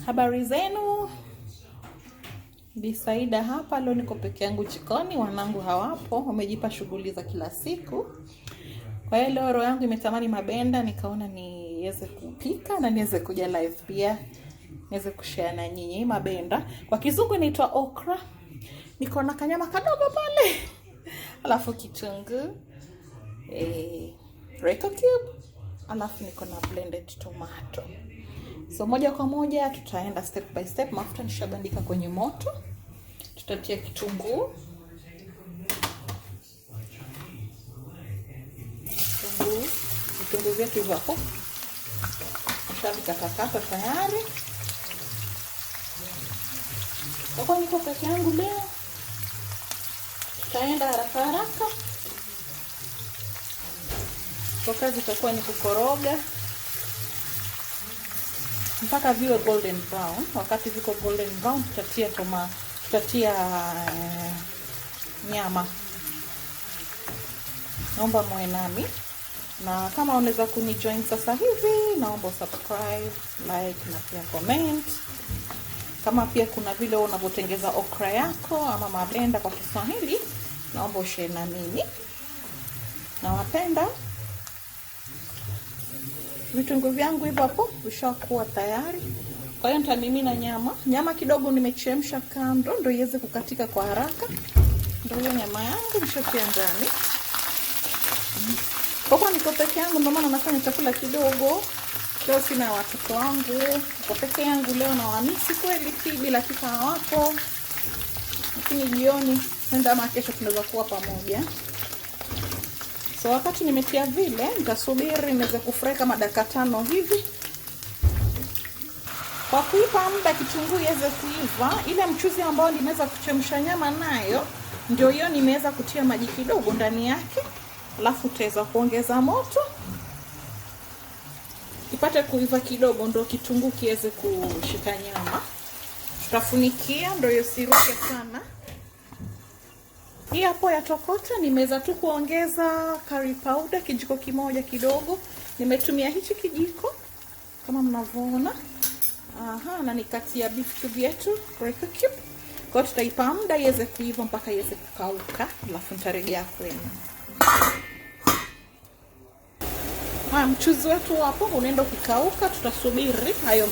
Habari zenu, Bisaida hapa. Leo niko peke yangu jikoni, wanangu hawapo, wamejipa shughuli za kila siku. Kwa hiyo leo roho yangu imetamani mabenda, nikaona niweze kupika na niweze kuja live pia, niweze kushare na nyinyi mabenda. Kwa kizungu inaitwa okra. Niko na kanyama kadogo pale. Alafu kitunguu, Royco cube, alafu niko na blended tomato. So moja kwa moja tutaenda step by step. Mafuta nishabandika kwenye moto. Tutatia kitunguu. Vitunguu vyetu hivyo hapo. Nishavikatakata tayari. Kwa niko peke yangu leo, tutaenda haraka haraka. Kwa kazi itakuwa ni kukoroga mpaka viwe golden brown. Wakati viko golden brown tutatia nyama. Naomba muwe nami, na kama unaweza kunijoin sasa hivi, naomba subscribe, like na pia comment. Kama pia kuna vile unavyotengeza okra yako ama mabenda kwa Kiswahili, naomba ushare na mimi. Nawapenda. Vitunguu vyangu hivyo hapo vishakuwa tayari. Kwa hiyo nitamimina nyama. Nyama kidogo nimechemsha kando ndio iweze kukatika kwa haraka. Ndio hiyo nyama yangu nishatia ndani. Kwa niko peke yangu ndio maana nafanya chakula kidogo. Leo sina watoto wangu. Niko peke yangu leo na wamisi kweli bila kika hawapo. Lakini jioni nenda ama kesho tunaweza kuwa pamoja. So wakati nimetia vile, nitasubiri niweze kufry kama dakika 5 hivi. Kwa kuipa muda kitunguu iweze kuiva, ile mchuzi ambao nimeweza kuchemsha nyama nayo, ndio hiyo nimeweza kutia maji kidogo ndani yake. Alafu tutaweza kuongeza moto. Ipate kuiva kidogo ndio kitunguu kiweze kushika nyama. Tutafunikia ndio isiruke sana. Hii hapo ya tokota nimeweza tu kuongeza curry powder kijiko kimoja kidogo. Nimetumia hichi kijiko kama mnavyoona. Na nikatia beef cube yetu, Royco cube. Kwa tutaipa muda iweze kuiva mpaka iweze kukauka, alafu nitarejea kwenu. Mchuzi wetu hapo unaenda kukauka, tutasubiri hayo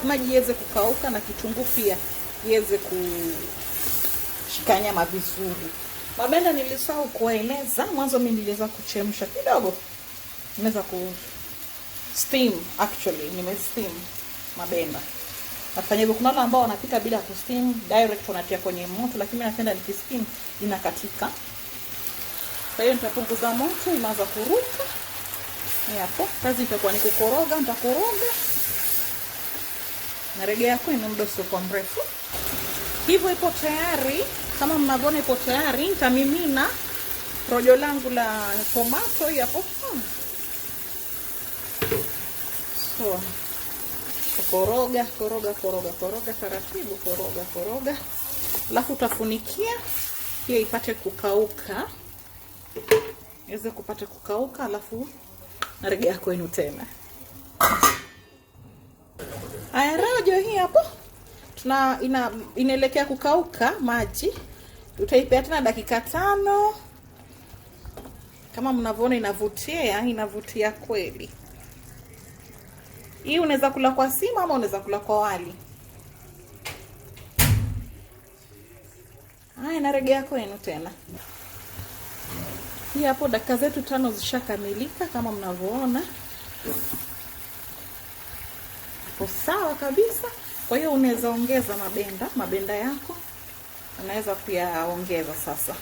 maji iweze kukauka na kitunguu pia iweze kushika nyama vizuri. Mabenda nilisahau kueleza, mwanzo mimi niliweza kuchemsha kidogo. Nimeweza steam, actually steam mabenda. Nafanya hivyo. Kuna wale ambao wanapika bila steam, direct wanatia kwenye moto, lakini mimi napenda nikisteam inakatika. Kwa hiyo nitapunguza moto, inaanza kuruka. Hapo kazi itakuwa ni kukoroga, nitakoroga. Narejea kwenu muda sio kwa mrefu. Hivyo ipo tayari. Kama mnavyoona ipo tayari, nitamimina rojo langu la tomato hapo. So, koroga taratibu, koroga. Alafu utafunikia hiyo ipate kukauka. Iweze kupata kukauka, alafu narejea kwenu tena. Haya, rojo hii hapo inaelekea kukauka maji. Utaipea tena dakika 5. Kama mnavyoona inavutia kweli. Hii unaweza kula kwa sima ama unaweza kula kwa wali. Haya, narejea kwenu tena. Hii hapo dakika zetu 5 zishakamilika kama mnavyoona. Ipo sawa kabisa. Kwa hiyo unaweza ongeza mabenda yako. Unaweza kuyaongeza sasa.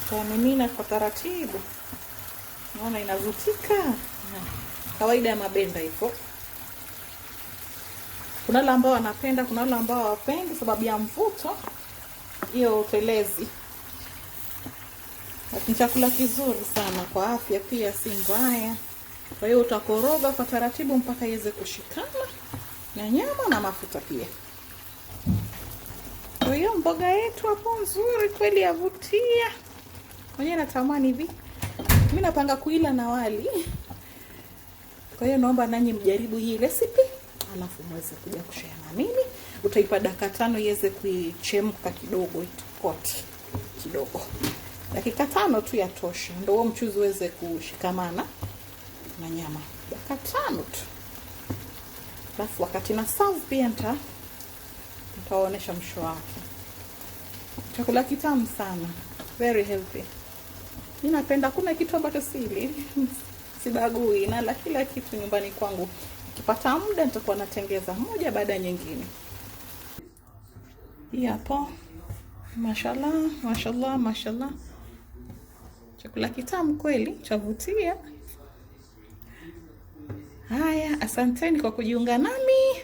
Kwa mimina kwa taratibu. Naona inavutika. Kawaida ya mabenda hivyo. Kuna wale ambao wanapenda, kuna wale ambao hawapendi sababu ya mvuto. Hiyo utelezi. Ni chakula kizuri sana kwa afya pia, si mbaya. Kwa hiyo utakoroga kwa taratibu mpaka iweze kushikana na nyama na mafuta pia. Kwa hiyo mboga yetu hapo nzuri kweli, yavutia. Mwenye natamani hivi. Mimi napanga kuila na wali. Kwa hiyo naomba nanyi mjaribu hii recipe, alafu mweze kuja kushare na mimi. Utaipa dakika 5 iweze kuichemka kidogo, itokote kidogo. Dakika 5 tu yatosha. Ndio huo mchuzi uweze kushikamana na nyama. Dakika 5 tu. Alafu wakati na serve pia nitawaonesha msho wake. Chakula kitamu sana. Very healthy. Mimi napenda, kuna kitu ambacho sili. Sibagui, nala kila kitu nyumbani kwangu. Nikipata muda nitakuwa natengeza moja baada nyingine. Hii hapo. Mashallah, mashallah, mashallah. Chakula kitamu kweli, chavutia. Haya, asanteni kwa kujiunga nami.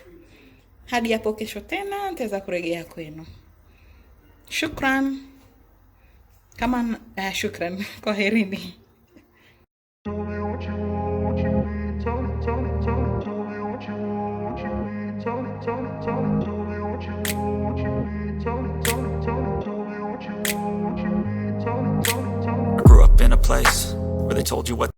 Hadi hapo kesho tena nitaweza kurejea kwenu. Shukran. Shukran. Kwaherini. I grew up in a place where they told you what